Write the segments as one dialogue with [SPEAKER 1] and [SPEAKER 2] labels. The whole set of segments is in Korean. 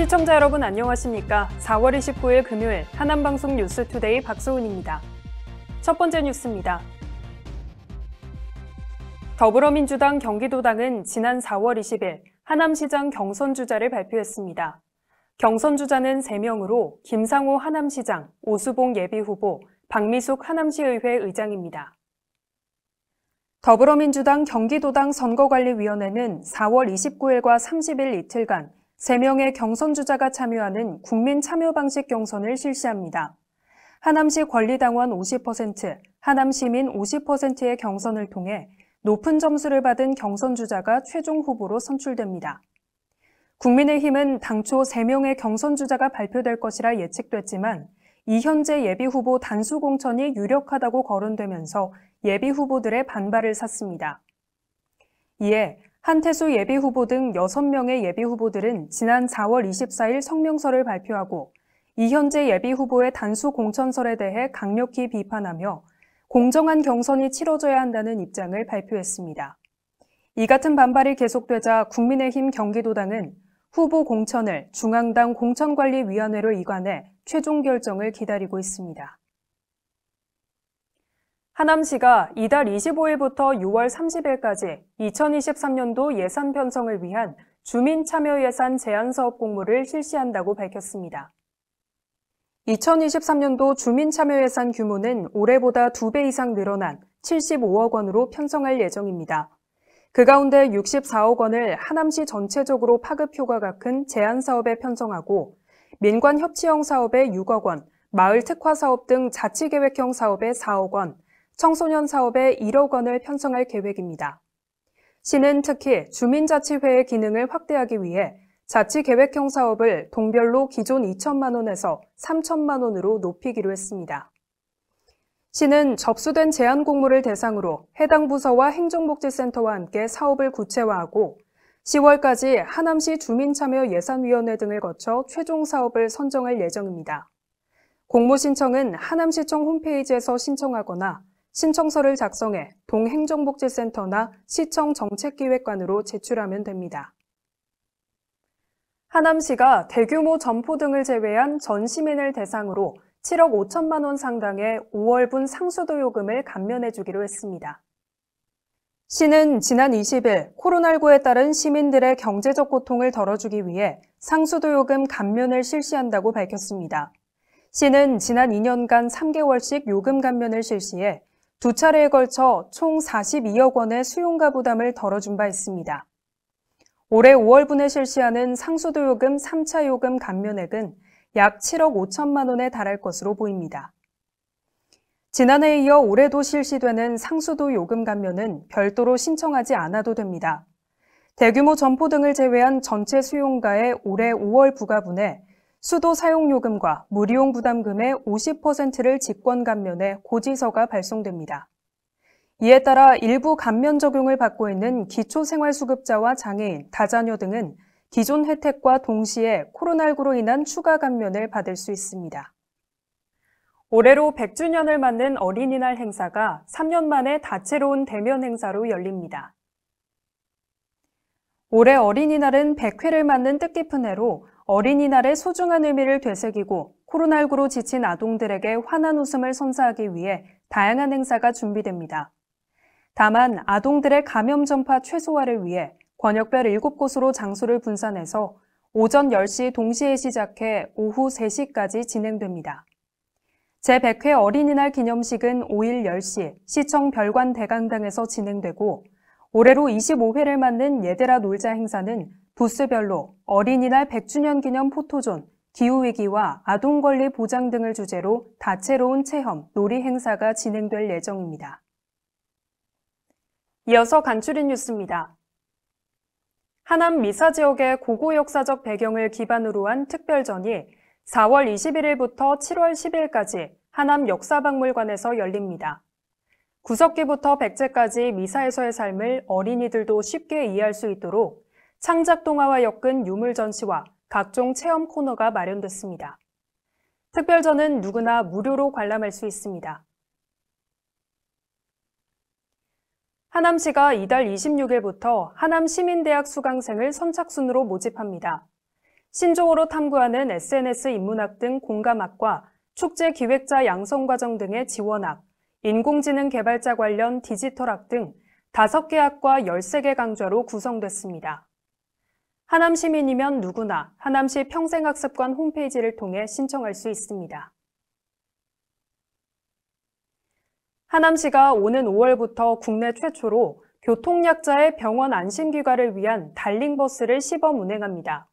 [SPEAKER 1] 시청자 여러분 안녕하십니까? 4월 29일 금요일 하남방송 뉴스투데이 박소은입니다. 첫 번째 뉴스입니다. 더불어민주당 경기도당은 지난 4월 20일 하남시장 경선주자를 발표했습니다. 경선주자는 3명으로 김상호 하남시장, 오수봉 예비후보, 박미숙 하남시의회 의장입니다. 더불어민주당 경기도당 선거관리위원회는 4월 29일과 30일 이틀간 3명의 경선주자가 참여하는 국민참여방식 경선을 실시합니다. 하남시 권리당원 50%, 하남시민 50%의 경선을 통해 높은 점수를 받은 경선주자가 최종 후보로 선출됩니다. 국민의힘은 당초 3명의 경선주자가 발표될 것이라 예측됐지만 이현재 예비후보 단수 공천이 유력하다고 거론되면서 예비후보들의 반발을 샀습니다. 이에 한태수 예비후보 등 6명의 예비후보들은 지난 4월 24일 성명서를 발표하고 이현재 예비후보의 단수 공천설에 대해 강력히 비판하며 공정한 경선이 치러져야 한다는 입장을 발표했습니다. 이 같은 반발이 계속되자 국민의힘 경기도당은 후보 공천을 중앙당 공천관리위원회로 이관해 최종 결정을 기다리고 있습니다. 하남시가 이달 25일부터 6월 30일까지 2023년도 예산 편성을 위한 주민참여예산 제안사업 공모를 실시한다고 밝혔습니다. 2023년도 주민참여예산 규모는 올해보다 2배 이상 늘어난 75억 원으로 편성할 예정입니다. 그 가운데 64억 원을 하남시 전체적으로 파급 효과가 큰 제안사업에 편성하고 민관협치형 사업에 6억 원, 마을 특화 사업 등 자치계획형 사업에 4억 원, 청소년 사업에 1억 원을 편성할 계획입니다. 시는 특히 주민자치회의 기능을 확대하기 위해 자치계획형 사업을 동별로 기존 2천만 원에서 3천만 원으로 높이기로 했습니다. 시는 접수된 제안 공모를 대상으로 해당 부서와 행정복지센터와 함께 사업을 구체화하고 10월까지 하남시 주민참여예산위원회 등을 거쳐 최종 사업을 선정할 예정입니다. 공모 신청은 하남시청 홈페이지에서 신청하거나 신청서를 작성해 동행정복지센터나 시청 정책기획관으로 제출하면 됩니다. 하남시가 대규모 점포 등을 제외한 전 시민을 대상으로 7억 5천만 원 상당의 5월분 상수도 요금을 감면해주기로 했습니다. 시는 지난 20일 코로나19에 따른 시민들의 경제적 고통을 덜어주기 위해 상수도 요금 감면을 실시한다고 밝혔습니다. 시는 지난 2년간 3개월씩 요금 감면을 실시해 2차례에 걸쳐 총 42억 원의 수용가 부담을 덜어준 바 있습니다. 올해 5월분에 실시하는 상수도 요금 3차 요금 감면액은 약 7억 5천만 원에 달할 것으로 보입니다. 지난해에 이어 올해도 실시되는 상수도 요금 감면은 별도로 신청하지 않아도 됩니다. 대규모 점포 등을 제외한 전체 수용가의 올해 5월 부과분에 수도 사용요금과 무이용 부담금의 50%를 직권 감면해 고지서가 발송됩니다. 이에 따라 일부 감면 적용을 받고 있는 기초생활수급자와 장애인, 다자녀 등은 기존 혜택과 동시에 코로나19로 인한 추가 감면을 받을 수 있습니다. 올해로 100주년을 맞는 어린이날 행사가 3년 만에 다채로운 대면 행사로 열립니다. 올해 어린이날은 100회를 맞는 뜻깊은 해로 어린이날의 소중한 의미를 되새기고 코로나19로 지친 아동들에게 환한 웃음을 선사하기 위해 다양한 행사가 준비됩니다. 다만 아동들의 감염 전파 최소화를 위해 권역별 7곳으로 장소를 분산해서 오전 10시 동시에 시작해 오후 3시까지 진행됩니다. 제100회 어린이날 기념식은 5일 10시 시청 별관 대강당에서 진행되고 올해로 25회를 맞는 얘들아 놀자 행사는 부스별로 어린이날 100주년 기념 포토존, 기후위기와 아동권리 보장 등을 주제로 다채로운 체험, 놀이 행사가 진행될 예정입니다. 이어서 간추린 뉴스입니다. 하남 미사 지역의 고고 역사적 배경을 기반으로 한 특별전이 4월 21일부터 7월 10일까지 하남 역사박물관에서 열립니다. 구석기부터 백제까지 미사에서의 삶을 어린이들도 쉽게 이해할 수 있도록 창작동화와 엮은 유물 전시와 각종 체험 코너가 마련됐습니다. 특별전은 누구나 무료로 관람할 수 있습니다. 하남시가 이달 26일부터 하남시민대학 수강생을 선착순으로 모집합니다. 신조어로 탐구하는 SNS 인문학 등 공감학과 축제 기획자 양성과정 등의 지원학, 인공지능 개발자 관련 디지털학 등 5개 학과 13개 강좌로 구성됐습니다. 하남시민이면 누구나 하남시 평생학습관 홈페이지를 통해 신청할 수 있습니다. 하남시가 오는 5월부터 국내 최초로 교통약자의 병원 안심귀가를 위한 달링버스를 시범 운행합니다.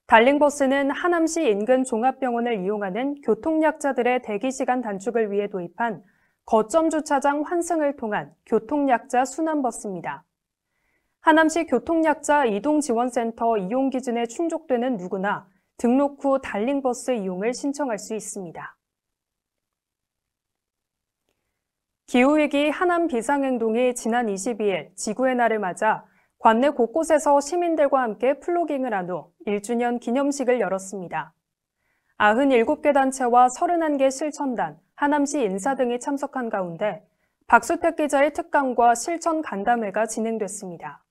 [SPEAKER 1] 달링버스는 하남시 인근 종합병원을 이용하는 교통약자들의 대기시간 단축을 위해 도입한 거점 주차장 환승을 통한 교통약자 순환버스입니다. 하남시 교통약자 이동지원센터 이용 기준에 충족되는 누구나 등록 후 달링버스 이용을 신청할 수 있습니다. 기후위기 하남 비상행동이 지난 22일 지구의 날을 맞아 관내 곳곳에서 시민들과 함께 플로깅을 한 후 1주년 기념식을 열었습니다. 97개 단체와 31개 실천단, 하남시 인사 등이 참석한 가운데 박수택 기자의 특강과 실천 간담회가 진행됐습니다.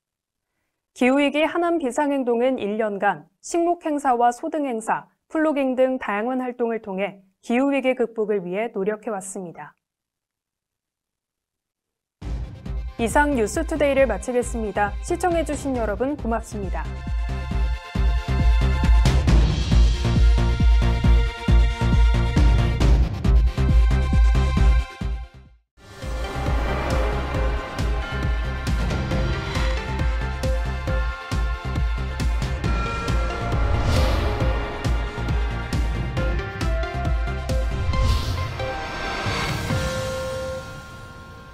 [SPEAKER 1] 기후위기 하남 비상행동은 1년간 식목행사와 소등행사, 플로깅 등 다양한 활동을 통해 기후위기 극복을 위해 노력해왔습니다. 이상 뉴스투데이를 마치겠습니다. 시청해주신 여러분 고맙습니다.